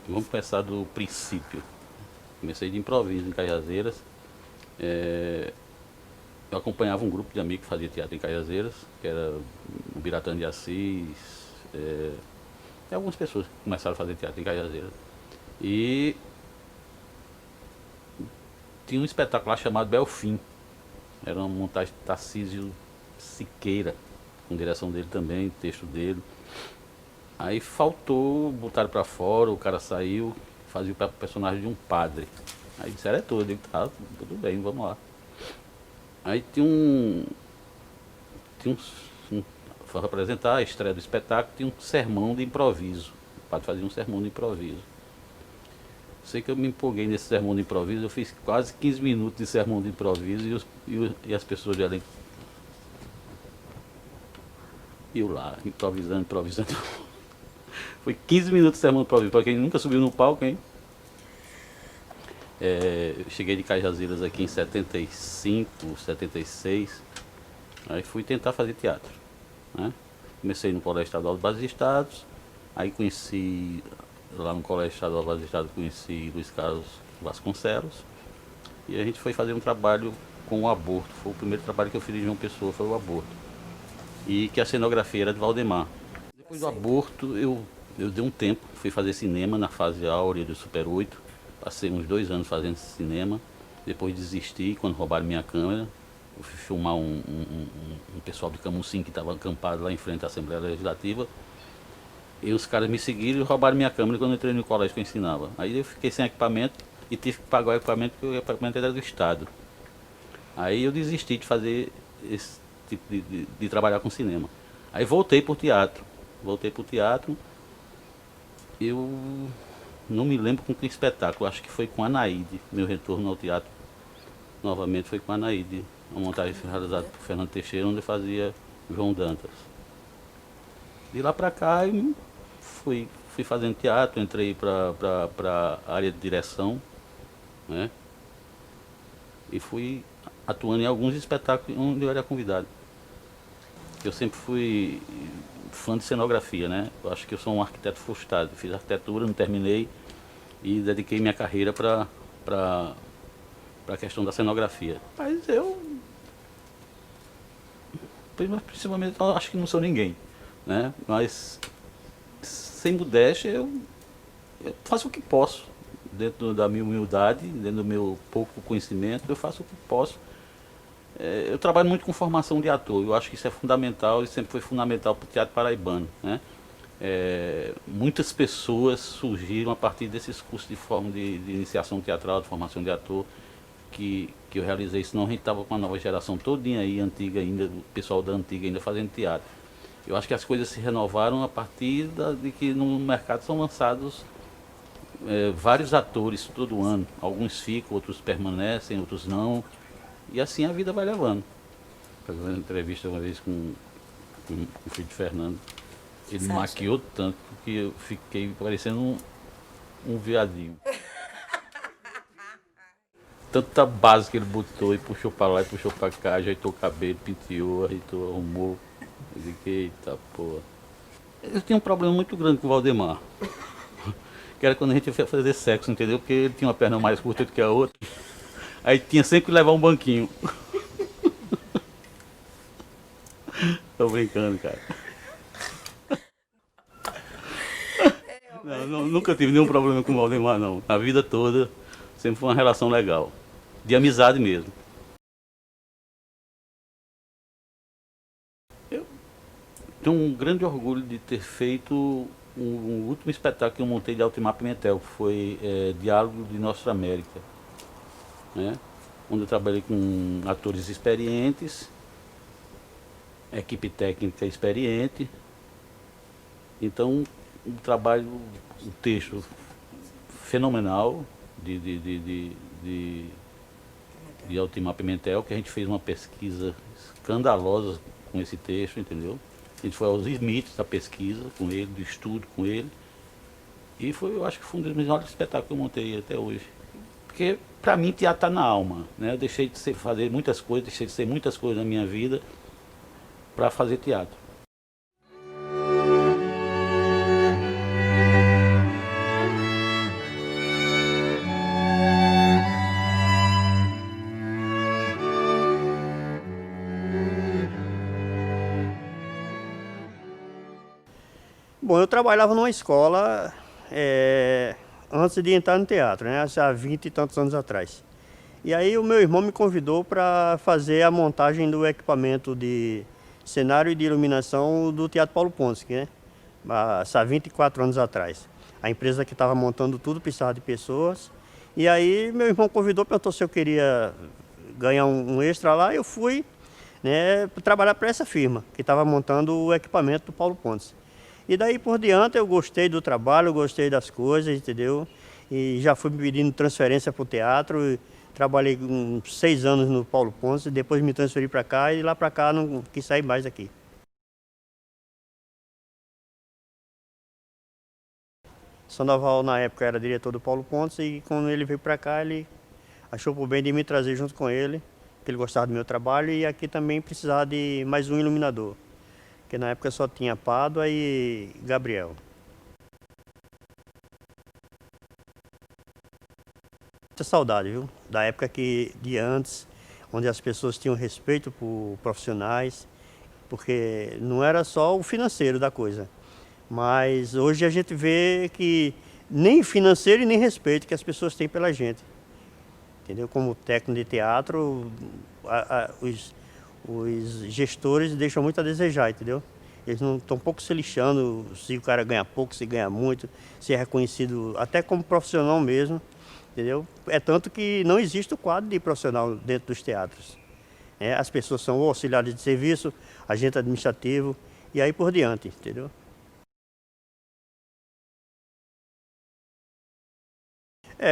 Vamos começar do princípio. Comecei de improviso em Cajazeiras. Eu acompanhava um grupo de amigos que fazia teatro em Cajazeiras, que era o Biratã de Assis, e algumas pessoas que começaram a fazer teatro em Cajazeiras. E tinha um espetáculo lá chamado Belfim. Era uma montagem de Tarcísio Siqueira, com direção dele também, texto dele. Aí faltou, botaram pra fora, o cara saiu, fazia o personagem de um padre. Aí disseram, é tudo, eu digo, tá, tudo bem, vamos lá. Aí foi apresentar a estreia do espetáculo, tinha um sermão de improviso. O padre fazia um sermão de improviso. Sei que eu me empolguei nesse sermão de improviso, eu fiz quase 15 minutos de sermão de improviso e as pessoas de além. E eu lá, improvisando, improvisando. Foi 15 minutos de sermão de improviso, para quem nunca subiu no palco, hein? Eu cheguei de Cajazeiras aqui em 75, 76. Aí fui tentar fazer teatro, né? Comecei no Colégio Estadual de Bases de Estados. Aí conheci, lá no Colégio Estadual de Bases de Estados, conheci Luiz Carlos Vasconcelos. E a gente foi fazer um trabalho com o aborto. Foi o primeiro trabalho que eu fiz de João Pessoa, foi o aborto. E que a cenografia era de Valdemar. Depois do aborto, eu dei um tempo, fui fazer cinema na fase áurea do Super 8. Passei uns 2 anos fazendo cinema. Depois desisti quando roubaram minha câmera. Eu fui filmar um pessoal de Camusim que estava acampado lá em frente à Assembleia Legislativa. E os caras me seguiram e roubaram minha câmera quando eu entrei no colégio que eu ensinava. Aí eu fiquei sem equipamento e tive que pagar o equipamento porque o equipamento era do Estado. Aí eu desisti de fazer esse tipo de trabalhar com cinema. Aí voltei pro teatro. Voltei pro teatro. Eu não me lembro com que espetáculo, acho que foi com a Anaíde. Meu retorno ao teatro novamente foi com a Anaíde. Uma montagem realizada por Fernando Teixeira, onde eu fazia João Dantas. De lá pra cá eu fui fazendo teatro, entrei pra área de direção, né? E fui atuando em alguns espetáculos onde eu era convidado. Eu sempre fui fã de cenografia, né? Eu acho que eu sou um arquiteto frustrado. Fiz arquitetura, não terminei e dediquei minha carreira para a questão da cenografia. Mas principalmente, eu acho que não sou ninguém, né? Mas sem modéstia, eu faço o que posso. Dentro da minha humildade, dentro do meu pouco conhecimento, eu faço o que posso. Eu trabalho muito com formação de ator. Eu acho que isso é fundamental e sempre foi fundamental para o teatro paraibano, né? Muitas pessoas surgiram a partir desses cursos de iniciação teatral, de formação de ator, que eu realizei. Senão a gente estava com a nova geração todinha aí, antiga ainda, o pessoal da antiga ainda fazendo teatro. Eu acho que as coisas se renovaram a partir de que no mercado são lançados vários atores todo ano. Alguns ficam, outros permanecem, outros não. E assim a vida vai levando. Fazendo uma entrevista uma vez com o filho de Fernando. Ele maquiou tanto que eu fiquei parecendo um viadinho. Tanta base que ele botou e puxou pra lá e puxou pra cá, ajeitou o cabelo, penteou, ajeitou, arrumou. Eu digo, eita porra. Eu tinha um problema muito grande com o Valdemar. Que era quando a gente ia fazer sexo, entendeu? Porque ele tinha uma perna mais curta do que a outra. Aí tinha sempre que levar um banquinho. Tô brincando, cara. Não, nunca tive nenhum problema com o Valdemar, não. A vida toda sempre foi uma relação legal. De amizade mesmo. Eu tenho um grande orgulho de ter feito um último espetáculo que eu montei de Altimar Pimentel, que foi Diálogo de Nossa América, né? Onde eu trabalhei com atores experientes, equipe técnica experiente. Então, um trabalho, um texto fenomenal de Altimar Pimentel, que a gente fez uma pesquisa escandalosa com esse texto, entendeu? A gente foi aos limites da pesquisa com ele, do estudo com ele. E eu acho que foi um dos melhores espetáculos que eu montei até hoje. Porque, para mim, teatro está na alma, né? Eu deixei de fazer muitas coisas, deixei de ser muitas coisas na minha vida para fazer teatro. Bom, eu trabalhava numa escola antes de entrar no teatro, né? Há 20 e tantos anos atrás. E aí o meu irmão me convidou para fazer a montagem do equipamento de cenário e de iluminação do Teatro Paulo Pontes, né? Há 24 anos atrás. A empresa que estava montando tudo precisava de pessoas. E aí meu irmão convidou, perguntou se eu queria ganhar um extra lá. Eu fui, né, trabalhar para essa firma que estava montando o equipamento do Paulo Pontes. E daí por diante eu gostei do trabalho, gostei das coisas, entendeu? E já fui pedindo transferência para o teatro. Trabalhei uns 6 anos no Paulo Pontes, depois me transferi para cá e lá para cá não quis sair mais daqui. Sandoval na época era diretor do Paulo Pontes e quando ele veio para cá ele achou por bem de me trazer junto com ele, que ele gostava do meu trabalho e aqui também precisava de mais um iluminador, que na época só tinha Pádua e Gabriel. Muita saudade, viu? Da época de antes, onde as pessoas tinham respeito por profissionais, porque não era só o financeiro da coisa. Mas hoje a gente vê que nem financeiro e nem respeito que as pessoas têm pela gente. Entendeu? Como técnico de teatro, os gestores deixam muito a desejar, entendeu? Eles não estão pouco se lixando se o cara ganha pouco, se ganha muito, se é reconhecido até como profissional mesmo, entendeu? É tanto que não existe o quadro de profissional dentro dos teatros. As pessoas são auxiliares de serviço, agente administrativo e aí por diante, entendeu?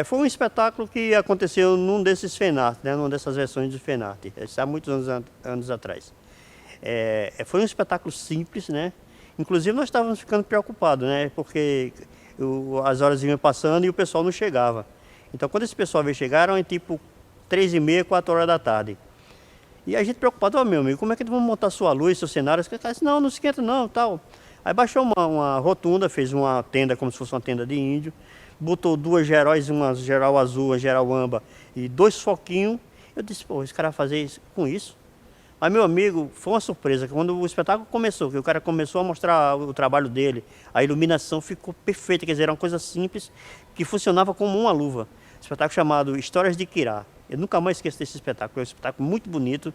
Foi um espetáculo que aconteceu num desses FENARTE, né, numa dessas versões do FENARTE, há muitos anos atrás. Foi um espetáculo simples, né? Inclusive nós estávamos ficando preocupados, né? Porque as horas iam passando e o pessoal não chegava. Então quando esse pessoal veio chegar, eram tipo 3h30, 4 horas da tarde. E a gente preocupado, meu amigo, como é que vamos montar sua luz, seu cenário? Os caras disseram, não esquenta não, tal. Aí baixou uma rotunda, fez uma tenda como se fosse uma tenda de índio, botou 2 geróis, uma geral azul, uma geral âmbar e 2 foquinhos. Eu disse, pô, esse cara vai fazer isso com isso? Mas, meu amigo, foi uma surpresa. Quando o espetáculo começou, que o cara começou a mostrar o trabalho dele, a iluminação ficou perfeita, quer dizer, era uma coisa simples que funcionava como uma luva. Espetáculo chamado Histórias de Quirá. Eu nunca mais esqueço desse espetáculo. É um espetáculo muito bonito,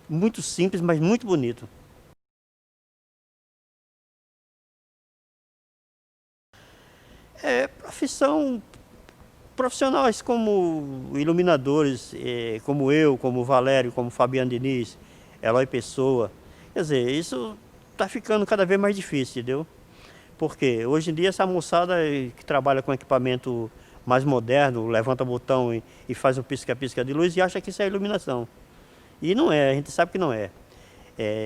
muito simples, mas muito bonito. Profissão profissionais como iluminadores, como eu, como o Valério, como o Fabiano Diniz, Eloy Pessoa. Quer dizer, isso está ficando cada vez mais difícil, entendeu? Porque hoje em dia essa moçada que trabalha com equipamento mais moderno, levanta botão e faz um pisca-pisca de luz e acha que isso é iluminação. E não é, a gente sabe que não é.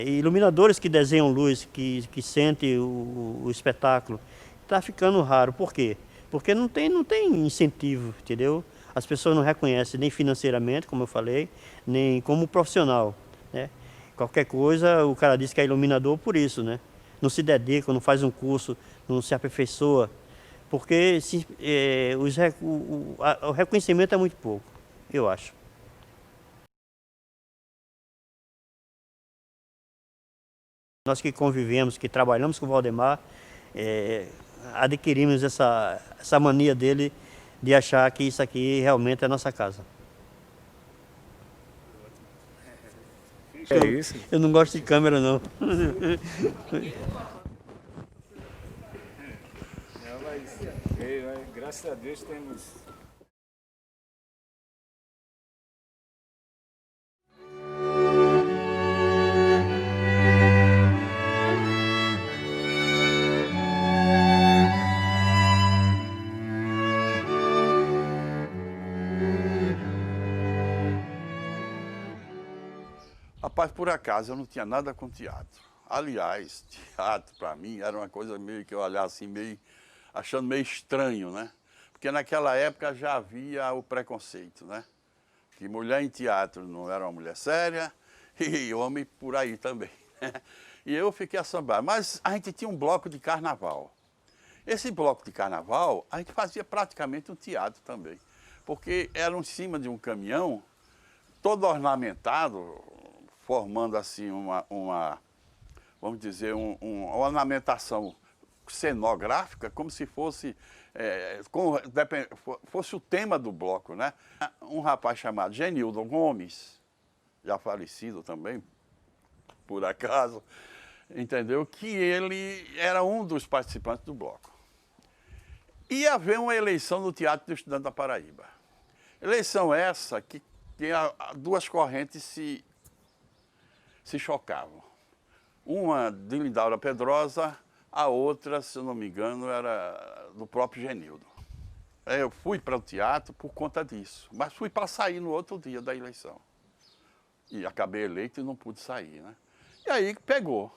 Iluminadores que desenham luz, que sentem o espetáculo, está ficando raro. Por quê? Porque não tem incentivo, entendeu? As pessoas não reconhecem nem financeiramente, como eu falei, nem como profissional, né? Qualquer coisa, o cara diz que é iluminador por isso, né? Não se dedica, não faz um curso, não se aperfeiçoa, porque o reconhecimento é muito pouco, eu acho. Nós que convivemos, que trabalhamos com o Valdemar, adquirimos essa mania dele de achar que isso aqui realmente é nossa casa. É isso? Eu não gosto de câmera, não. Graças a Deus temos. Rapaz, por acaso eu não tinha nada com teatro. Aliás, teatro para mim era uma coisa meio que eu olhava assim, meio achando meio estranho, né? Porque naquela época já havia o preconceito, né? Que mulher em teatro não era uma mulher séria e homem por aí também. E eu fiquei assombrado. Mas a gente tinha um bloco de carnaval. Esse bloco de carnaval, a gente fazia praticamente um teatro também. Porque era em cima de um caminhão, todo ornamentado, formando assim vamos dizer, uma ornamentação cenográfica como se fosse, fosse o tema do bloco, né? Um rapaz chamado Genildo Gomes, já falecido também, por acaso, entendeu? Que ele era um dos participantes do bloco. Ia haver uma eleição no Teatro do Estudante da Paraíba. Eleição essa que duas correntes se chocavam. Uma de Lindaura Pedrosa, a outra, se eu não me engano, era do próprio Genildo. Eu fui para o teatro por conta disso, mas fui para sair no outro dia da eleição. E acabei eleito e não pude sair, né? E aí pegou.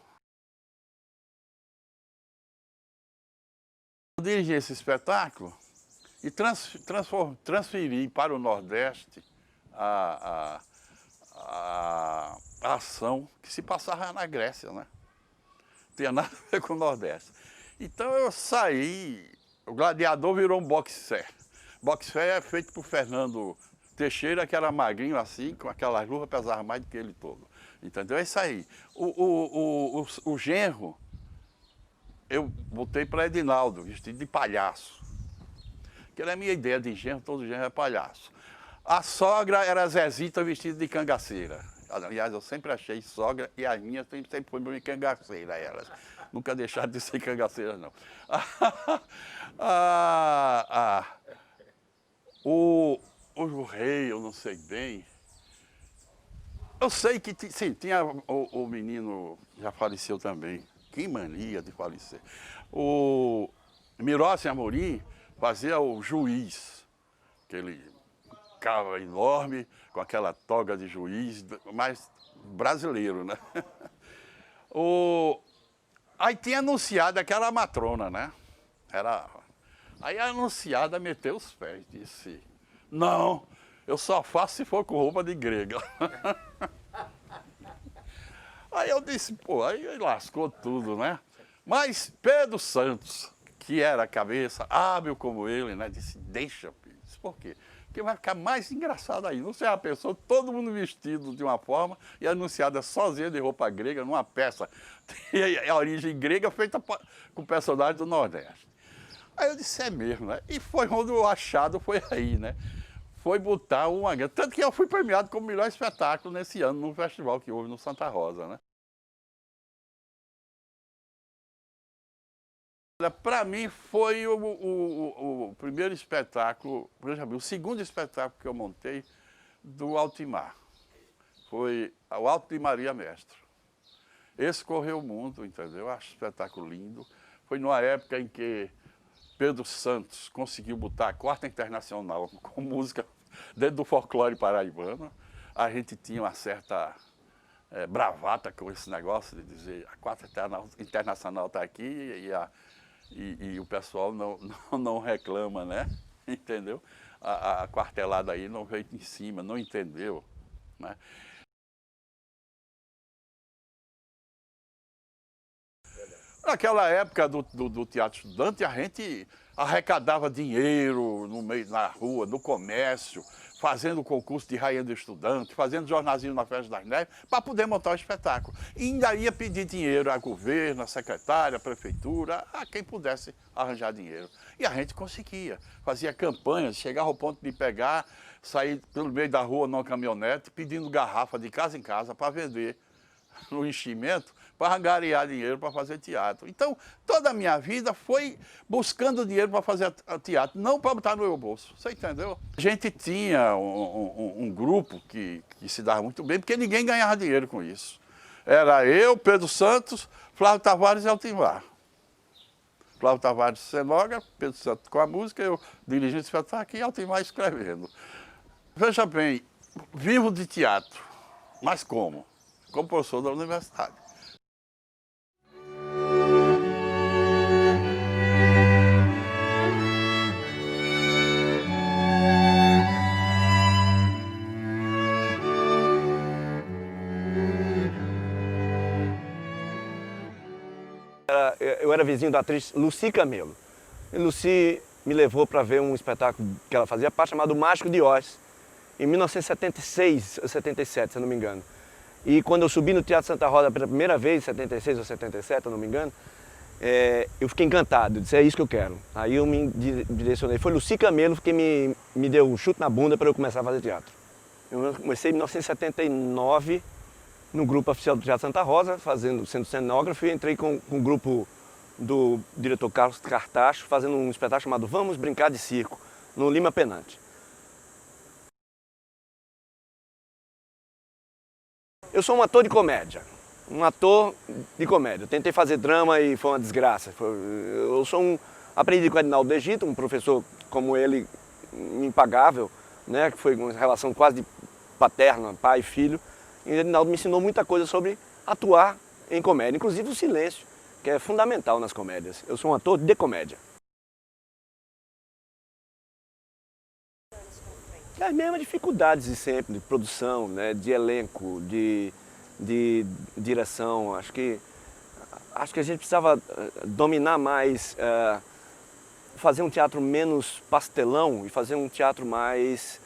Eu dirigi esse espetáculo e transferi para o Nordeste a ação que se passava na Grécia, né? Não tinha nada a ver com o Nordeste. Então eu saí, o Gladiador virou um boxe-fé. Boxe-fé é feito por Fernando Teixeira, que era magrinho assim, com aquelas luvas, pesava mais do que ele todo. Entendeu? É isso aí. O genro, eu botei para Edinaldo, vestido de palhaço. Que era a minha ideia de genro, todo genro é palhaço. A sogra era Zezita vestida de cangaceira. Aliás, eu sempre achei sogra e as minhas sempre foi meio cangaceira, elas. Nunca deixaram de ser cangaceira, não. O rei, eu não sei bem. Eu sei que, sim, tinha o menino, já faleceu também. Que mania de falecer. O Mirossi Amorim fazia o juiz, aquele cara enorme, com aquela toga de juiz, mas brasileiro, né? Aí tinha anunciada aquela matrona, né? Aí a anunciada meteu os pés, disse, não, eu só faço se for com roupa de grega. Aí eu disse, pô, aí lascou tudo, né? Mas Pedro Santos, que era a cabeça, hábil como ele, né? Disse, deixa, filho. Disse, por quê? Porque vai ficar mais engraçado aí. Não sei a pessoa, todo mundo vestido de uma forma e anunciada sozinha de roupa grega numa peça. A origem grega feita com personagem do Nordeste. Aí eu disse, é mesmo, né? E foi onde o achado foi aí, né? Foi botar uma... Tanto que eu fui premiado como melhor espetáculo nesse ano, no festival que houve no Santa Rosa, né? Para mim foi o primeiro espetáculo, o segundo espetáculo que eu montei do Altimar. Foi o Alto de Maria Mestre. Esse correu o mundo, entendeu? Eu acho um espetáculo lindo. Foi numa época em que Pedro Santos conseguiu botar a Quarta Internacional com música dentro do folclore paraibano. A gente tinha uma certa bravata com esse negócio de dizer a Quarta Internacional está aqui e o pessoal não reclama, né? Entendeu? A quartelada aí não veio em cima, não entendeu, né? Naquela época do Teatro Estudante, a gente arrecadava dinheiro no meio, na rua, no comércio, fazendo concurso de rainha do estudante, fazendo jornalzinho na Festa das Neves, para poder montar o espetáculo. E ainda ia pedir dinheiro a governo, a secretária, a prefeitura, a quem pudesse arranjar dinheiro. E a gente conseguia, fazia campanhas, chegava ao ponto de pegar, sair pelo meio da rua numa caminhonete, pedindo garrafa de casa em casa para vender no enchimento, para angariar dinheiro para fazer teatro. Então, toda a minha vida foi buscando dinheiro para fazer teatro, não para botar no meu bolso. Você entendeu? A gente tinha um grupo que se dava muito bem, porque ninguém ganhava dinheiro com isso. Era eu, Pedro Santos, Flávio Tavares e Altimar. Flávio Tavares cenógrafo, Pedro Santos com a música, eu dirigindo o espetáculo e Altimar escrevendo. Veja bem, vivo de teatro, mas como? Como professor da universidade. Eu era vizinho da atriz Lucy Camelo. E Lucy me levou para ver um espetáculo que ela fazia parte, chamado O Mágico de Oz, em 1976 ou 77, se eu não me engano. E quando eu subi no Teatro Santa Rosa pela primeira vez, 76 ou 77, eu não me engano, eu fiquei encantado, eu disse, é isso que eu quero. Aí eu me direcionei, foi Luci Camelo que me deu um chute na bunda para eu começar a fazer teatro. Eu comecei em 1979 no grupo oficial do Teatro Santa Rosa, sendo cenógrafo, e entrei com o grupo do diretor Carlos Cartacho, fazendo um espetáculo chamado Vamos Brincar de Circo, no Lima Penante. Eu sou um ator de comédia. Eu tentei fazer drama e foi uma desgraça. Aprendi com o Edinaldo do Egito, um professor como ele, impagável, né, que foi uma relação quase paterna, pai e filho. E o Edinaldo me ensinou muita coisa sobre atuar em comédia, inclusive o silêncio, que é fundamental nas comédias. Eu sou um ator de comédia. As mesmas dificuldades de sempre, de produção, né, de elenco, de direção. Acho que a gente precisava dominar mais, fazer um teatro menos pastelão e fazer um teatro mais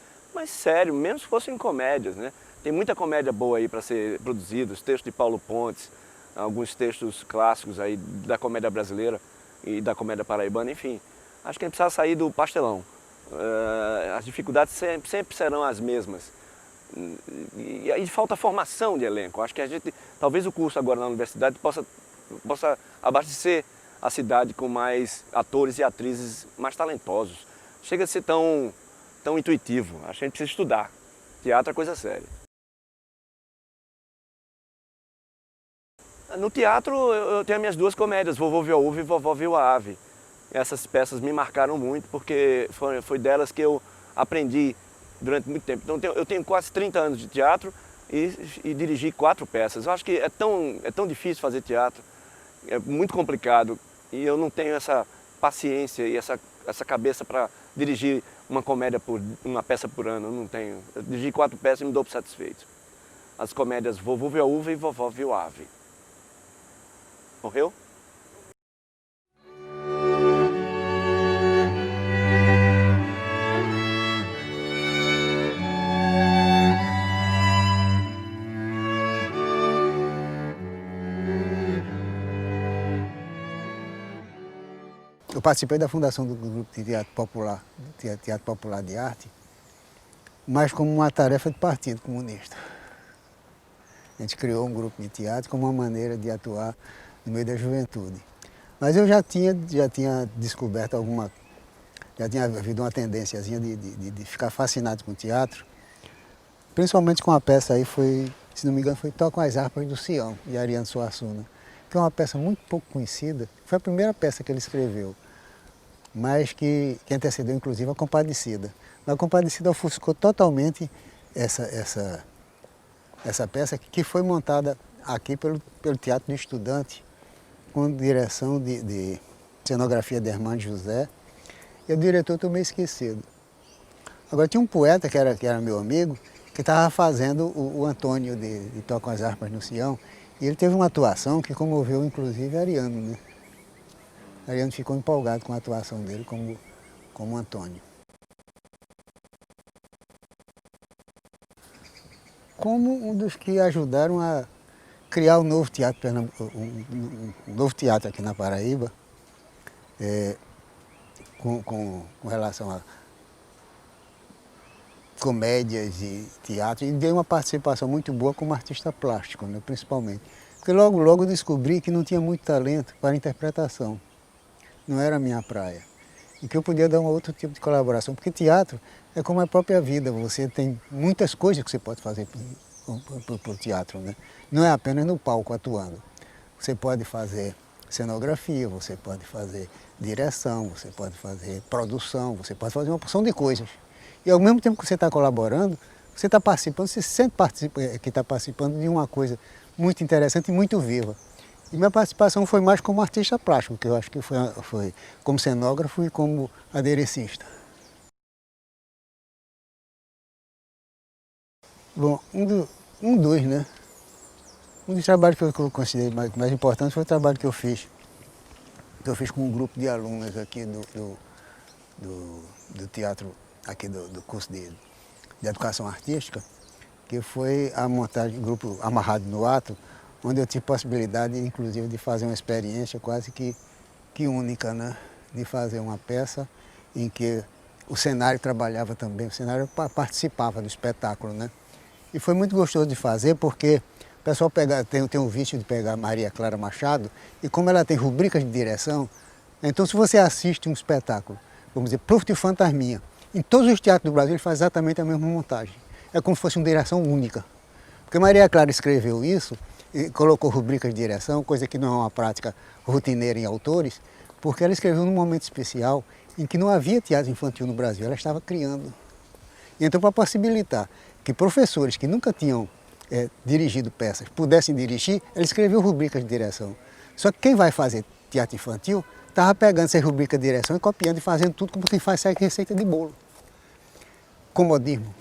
sério, menos que fossem comédias, né? Tem muita comédia boa aí para ser produzida, os textos de Paulo Pontes, alguns textos clássicos aí da comédia brasileira e da comédia paraibana, enfim. Acho que a gente precisa sair do pastelão. As dificuldades sempre serão as mesmas. E aí falta formação de elenco. Acho que talvez o curso agora na universidade possa abastecer a cidade com mais atores e atrizes mais talentosos. Chega a ser tão intuitivo. Acho que a gente precisa estudar. Teatro é coisa séria. No teatro eu tenho as minhas duas comédias, Vovô Viu a Uva e Vovó Viu a Ave. Essas peças me marcaram muito porque foi delas que eu aprendi durante muito tempo. Então eu tenho quase 30 anos de teatro e dirigi 4 peças. Eu acho que é tão difícil fazer teatro, é muito complicado e eu não tenho essa paciência e essa cabeça para dirigir uma peça por ano. Eu não tenho. Eu dirigi 4 peças e me dou por satisfeito. As comédias Vovô Viu a Uva e Vovó Viu a Ave. Morreu? Eu participei da fundação do grupo de Teatro Popular de Arte, mas como uma tarefa do Partido Comunista. A gente criou um grupo de teatro como uma maneira de atuar no meio da juventude. Mas eu já tinha descoberto já tinha havido uma tendênciazinha de ficar fascinado com o teatro, principalmente com a peça aí, se não me engano, foi Tocam as Harpas do Sião, de Ariano Suassuna, que é uma peça muito pouco conhecida, foi a primeira peça que ele escreveu, mas que antecedeu inclusive a Compadecida. A Compadecida ofuscou totalmente essa peça que foi montada aqui pelo Teatro do Estudante, com direção de cenografia de Hermano José, e o diretor estou meio esquecido. Agora tinha um poeta que era meu amigo, que estava fazendo o Antônio de Tocam as Harpas no Sião, e ele teve uma atuação que comoveu inclusive Ariano, né? Ariano ficou empolgado com a atuação dele como Antônio. Como um dos que ajudaram a criar um novo teatro aqui na Paraíba, com relação a comédias e teatro, e dei uma participação muito boa como artista plástico, né, principalmente. Porque logo eu descobri que não tinha muito talento para interpretação, não era a minha praia, e que eu podia dar um outro tipo de colaboração, porque teatro é como a própria vida, você tem muitas coisas que você pode fazer para o teatro, né? Não é apenas no palco atuando, você pode fazer cenografia, você pode fazer direção, você pode fazer produção, você pode fazer uma porção de coisas. E ao mesmo tempo que você está colaborando, você está participando, você sempre que está participando de uma coisa muito interessante e muito viva. E minha participação foi mais como artista plástico, que eu acho que foi como cenógrafo e como aderecista. Bom, um dos trabalhos que eu considerei mais importantes foi o trabalho que eu fiz com um grupo de alunos aqui do teatro, aqui do curso de educação artística, que foi a montagem do grupo Amarrado no Ato, onde eu tive possibilidade, inclusive, de fazer uma experiência quase que única, né? De fazer uma peça em que o cenário trabalhava também, o cenário participava do espetáculo, né? E foi muito gostoso de fazer porque o pessoal tem o vício de pegar Maria Clara Machado e como ela tem rubricas de direção, então se você assiste um espetáculo, vamos dizer, Prof. de Fantasminha, em todos os teatros do Brasil ele faz exatamente a mesma montagem. É como se fosse uma direção única. Porque Maria Clara escreveu isso e colocou rubricas de direção, coisa que não é uma prática rotineira em autores, porque ela escreveu num momento especial em que não havia teatro infantil no Brasil, ela estava criando. E então, para possibilitar que professores que nunca tinham dirigido peças pudessem dirigir, ela escreveu rubricas de direção. Só que quem vai fazer teatro infantil estava pegando essas rubricas de direção e copiando e fazendo tudo como quem faz receita de bolo. Comodismo.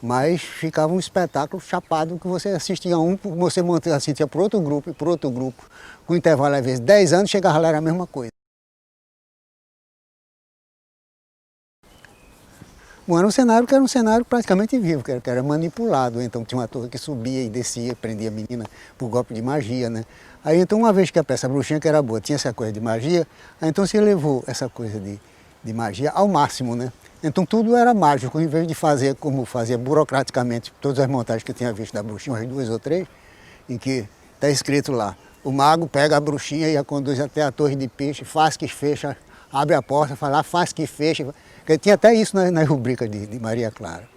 Mas ficava um espetáculo chapado que você assistia você assistia por outro grupo e por outro grupo. Com intervalo, às vezes, 10 anos, chegava lá, era a mesma coisa. Bom, era um cenário que era um cenário praticamente vivo, que era manipulado. Então tinha uma torre que subia e descia, prendia a menina por golpe de magia, né? Aí então, uma vez que a peça Bruxinha, que era boa, tinha essa coisa de magia, aí então se levou essa coisa de magia ao máximo, né? Então tudo era mágico, em vez de fazer como fazia burocraticamente todas as montagens que eu tinha visto da Bruxinha, umas 2 ou 3, em que está escrito lá, o mago pega a bruxinha e a conduz até a torre de peixe, faz que fecha, abre a porta, fala, faz que fecha. Porque tinha até isso nas rubricas de Maria Clara.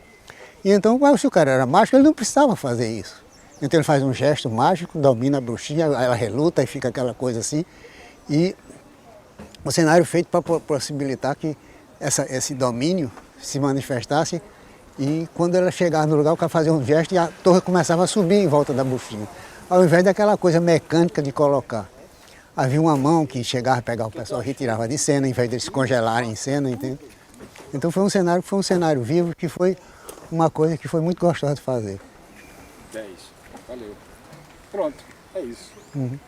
E então, se o cara era mágico, ele não precisava fazer isso. Então ele faz um gesto mágico, domina a bruxinha, ela reluta e fica aquela coisa assim. E o cenário feito para possibilitar que esse domínio se manifestasse e quando ela chegava no lugar, o cara fazia um gesto e a torre começava a subir em volta da bruxinha. Ao invés daquela coisa mecânica de colocar. Havia uma mão que chegava a pegar o pessoal e retirava de cena, em vez de eles congelarem em cena, entende? Então foi um cenário vivo, que foi uma coisa que foi muito gostosa de fazer. 10. Valeu. Pronto, é isso. Uhum.